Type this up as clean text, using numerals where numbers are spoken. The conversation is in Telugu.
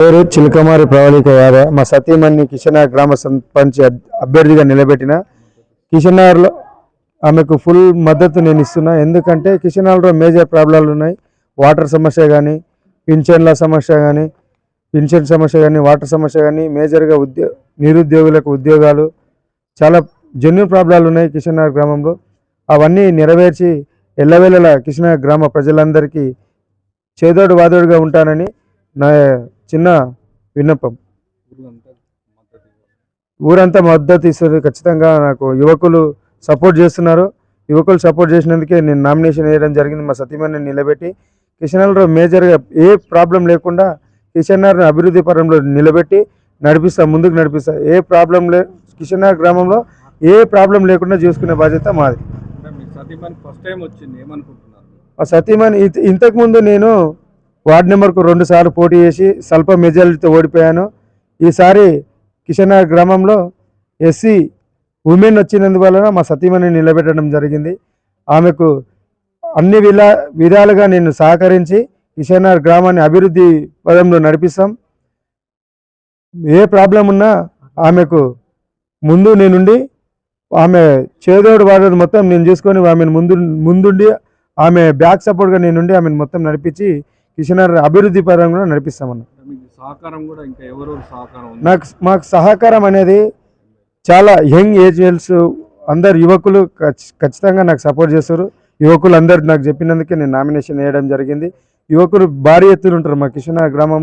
పేరు చిలకమారి ప్రవళిక యాదవ్. మా సతీమణి కిషన్నగర్ గ్రామ సర్పంచ్ అభ్యర్థిగా నిలబెట్టిన. కిషన్నగర్లో ఆమెకు ఫుల్ మద్దతు నేను ఇస్తున్నా. ఎందుకంటే కిషన్నగర్లో మేజర్ ప్రాబ్లాలు ఉన్నాయి. వాటర్ సమస్య కానీ, పింఛన్ సమస్య కానీ, వాటర్ సమస్య కానీ, మేజర్గా నిరుద్యోగులకు ఉద్యోగాలు, చాలా జెన్యూన్ ప్రాబ్లాలు ఉన్నాయి కిషన్నగర్ గ్రామంలో. అవన్నీ నెరవేర్చి ఎల్లవేళలా కిషన్నగర్ గ్రామ ప్రజలందరికీ చేదోడు వాదోడుగా ఉంటానని నా చిన్న విన్నపం. ఊరంతా మద్దతు ఇస్తారు. ఖచ్చితంగా నాకు యువకులు సపోర్ట్ చేస్తున్నారు. యువకులు సపోర్ట్ చేసినందుకే నేను నామినేషన్ వేయడం జరిగింది. మా సతీమణిని నిలబెట్టి కిషన్నగర్లో మేజర్గా ఏ ప్రాబ్లం లేకుండా కిషన్నగర్ అభివృద్ధి పరంలో నిలబెట్టి ముందుకు నడిపిస్తా. ఏ ప్రాబ్లం కిషన్నగర్ గ్రామంలో ఏ ప్రాబ్లం లేకుండా చూసుకునే బాధ్యత మాది. మా సతీమణి ఇంతకుముందు నేను వార్డు నెంబర్కు 2 సార్లు పోటీ చేసి స్వల్ప మెజారిటీతో ఓడిపోయాను. ఈసారి కిషన్నగర్ గ్రామంలో ఎస్సీ ఉమెన్ వచ్చినందువలన మా సతీమణిని నిలబెట్టడం జరిగింది. ఆమెకు అన్ని విధాలుగా నేను సహకరించి కిషన్నగర్ గ్రామాన్ని అభివృద్ధి పదంలో నడిపిస్తాం. ఏ ప్రాబ్లం ఉన్నా ఆమెకు ముందు నేనుండి ఆమె చేదోడు వాడోడు మొత్తం నేను చూసుకొని ఆమెను ముందుండి ఆమె బ్యాక్ సపోర్ట్గా నేనుండి ఆమెను మొత్తం నడిపించి కిషన్నగర్ అభివృద్ధి పరంగా నడిపిస్తామన్న. మాకు సహకారం అనేది చాలా యంగ్ ఏజెంట్స్ అందరు యువకులు ఖచ్చితంగా నాకు సపోర్ట్ చేస్తారు. యువకులు అందరు నాకు చెప్పినందుకే నేను నామినేషన్ వేయడం జరిగింది. యువకులు భారీ ఎత్తున ఉంటారు మా కిషన్నగర్ గ్రామం.